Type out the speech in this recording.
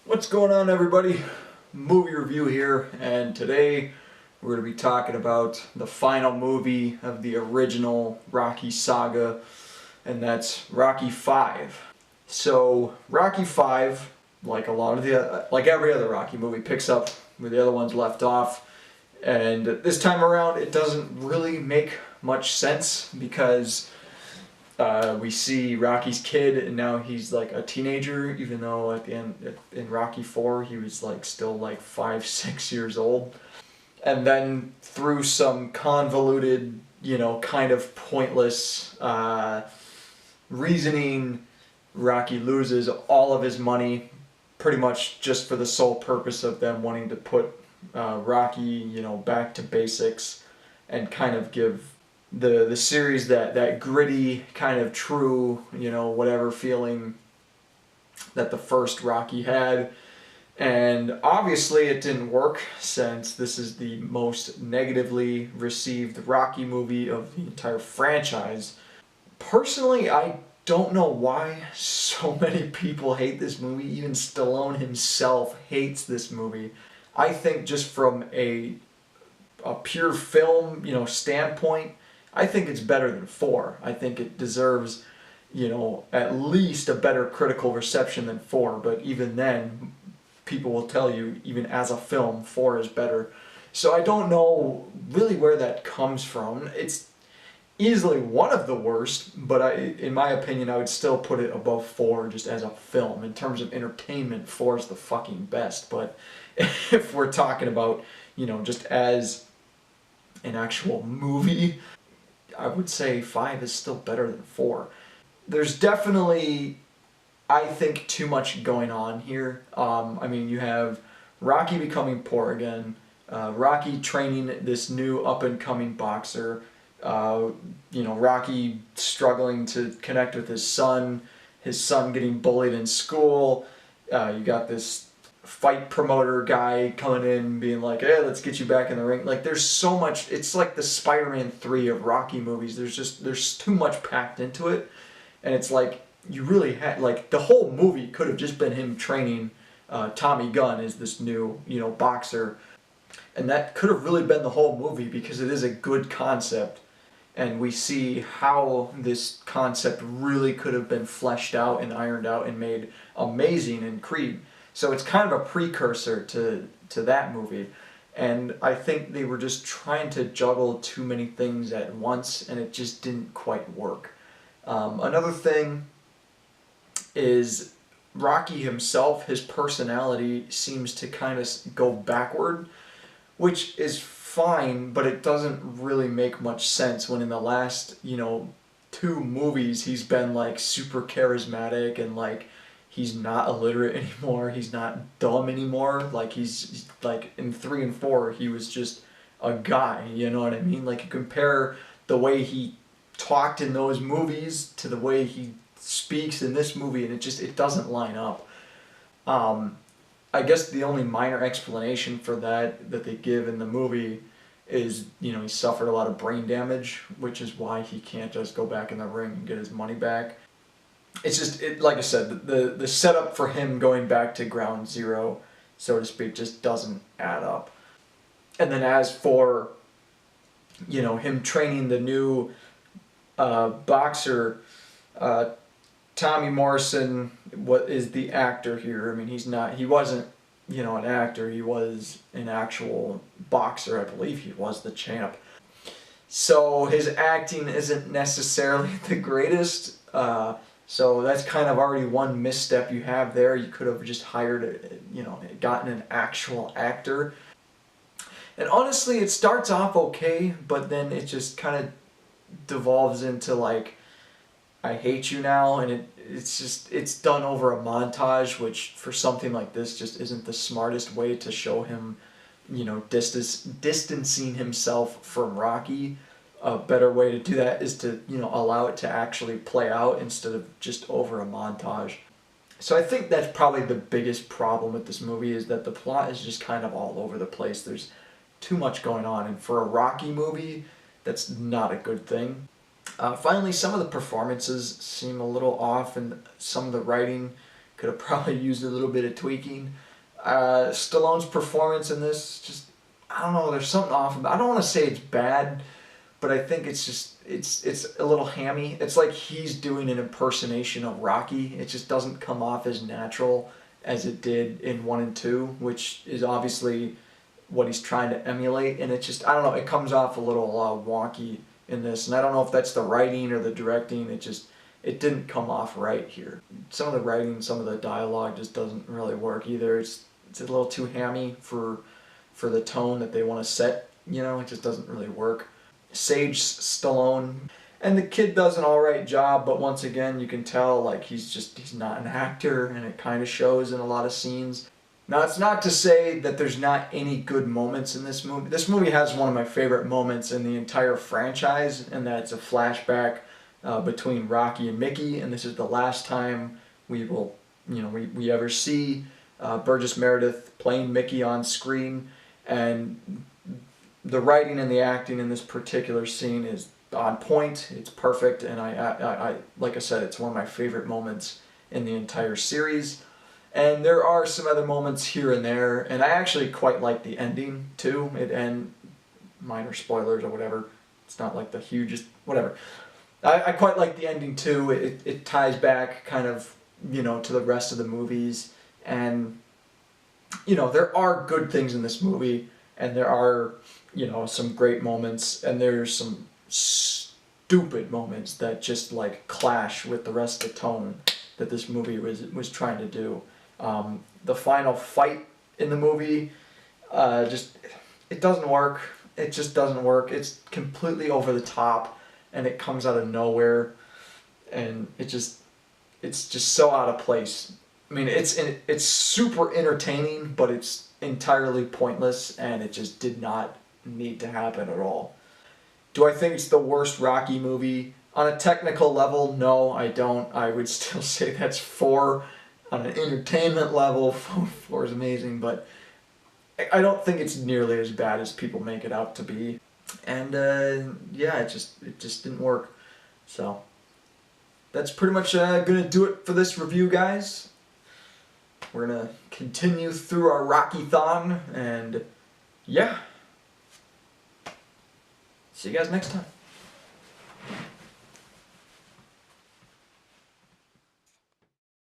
What's going on, everybody? Movie review here, and today we're going to be talking about the final movie of the original Rocky Saga, and that's Rocky 5. So Rocky 5, like every other Rocky movie, picks up where the other ones left off, and this time around it doesn't really make much sense because we see Rocky's kid, and now he's like a teenager, even though at the end in Rocky 4 he was like still like 5, 6 years old. And then through some convoluted, kind of pointless reasoning, Rocky loses all of his money, pretty much just for the sole purpose of them wanting to put Rocky, back to basics and kind of give the series that gritty kind of true, whatever feeling that the first Rocky had. And obviously it didn't work, since this is the most negatively received Rocky movie of the entire franchise. Personally, I don't know why so many people hate this movie. Even Stallone himself hates this movie. I think just from a pure film, standpoint, I think it's better than 4. I think it deserves, at least a better critical reception than 4. But even then, people will tell you, even as a film, 4 is better. So I don't know really where that comes from. It's easily one of the worst, but in my opinion, I would still put it above 4 just as a film. In terms of entertainment, 4 is the fucking best. But if we're talking about, just as an actual movie, I would say 5 is still better than 4. There's definitely, I think, too much going on here. You have Rocky becoming poor again, Rocky training this new up-and-coming boxer, Rocky struggling to connect with his son getting bullied in school. You got this fight promoter guy coming in and being like, hey, let's get you back in the ring. Like, there's so much. It's like the Spider-Man 3 of Rocky movies. There's too much packed into it, and it's like you really had, like, the whole movie could have just been him training Tommy Gunn as this new, boxer, and that could have really been the whole movie, because it is a good concept, and we see how this concept really could have been fleshed out and ironed out and made amazing in Creed. So it's kind of a precursor to that movie. And I think they were just trying to juggle too many things at once, and it just didn't quite work. Another thing is Rocky himself, his personality seems to kind of go backward, which is fine, but it doesn't really make much sense when in the last, 2 movies he's been like super charismatic, and like he's not illiterate anymore, he's not dumb anymore. Like he's like in 3 and 4 he was just a guy, you know what I mean? Like, you compare the way he talked in those movies to the way he speaks in this movie, and it doesn't line up. I guess the only minor explanation for that they give in the movie is, he suffered a lot of brain damage, which is why he can't just go back in the ring and get his money back. It's just, like I said, the setup for him going back to ground zero, so to speak, just doesn't add up. And then as for, him training the new boxer, Tommy Morrison, what is the actor here? I mean, he wasn't, an actor, he was an actual boxer. I believe he was the champ. So his acting isn't necessarily the greatest, so that's kind of already one misstep you have there. You could have just hired, gotten an actual actor. And honestly, it starts off okay, but then it just kind of devolves into like, I hate you now, and it's done over a montage, which for something like this just isn't the smartest way to show him, distancing himself from Rocky. A better way to do that is to, allow it to actually play out instead of just over a montage. So I think that's probably the biggest problem with this movie, is that the plot is just kind of all over the place. There's too much going on, and for a Rocky movie, that's not a good thing. Finally, some of the performances seem a little off, and some of the writing Could have probably used a little bit of tweaking. Stallone's performance in this, just, I don't know, there's something off about it. I don't want to say it's bad, but I think it's just, it's a little hammy. It's like he's doing an impersonation of Rocky. It just doesn't come off as natural as it did in 1 and 2, which is obviously what he's trying to emulate. And it just, I don't know, it comes off a little wonky in this. And I don't know if that's the writing or the directing. It didn't come off right here. Some of the writing, some of the dialogue just doesn't really work either. It's a little too hammy for the tone that they want to set. You know, it just doesn't really work. Sage Stallone, and the kid does an alright job, but once again you can tell like he's not an actor, and it kind of shows in a lot of scenes. Now it's not to say that there's not any good moments in this movie. This movie has one of my favorite moments in the entire franchise, and that's a flashback between Rocky and Mickey, and this is the last time we will, we ever see Burgess Meredith playing Mickey on screen, and the writing and the acting in this particular scene is on point. It's perfect, and I like I said, it's one of my favorite moments in the entire series. And there are some other moments here and there, and I actually quite like the ending too. And minor spoilers or whatever. It's not like the hugest whatever. I quite like the ending too. It ties back kind of to the rest of the movies, and there are good things in this movie, and there are some great moments, and there's some stupid moments that just like clash with the rest of the tone that this movie was trying to do. The final fight in the movie, it doesn't work. It just doesn't work. It's completely over the top, and it comes out of nowhere, and it's just so out of place. I mean, it's super entertaining, but it's entirely pointless, and it just did not need to happen at all. Do I think it's the worst Rocky movie? On a technical level, no, I don't. I would still say that's 4. On an entertainment level, 4 is amazing, but I don't think it's nearly as bad as people make it out to be. And yeah, it just didn't work. So that's pretty much gonna do it for this review, guys. We're gonna continue through our Rocky-thon, and yeah. See you guys next time.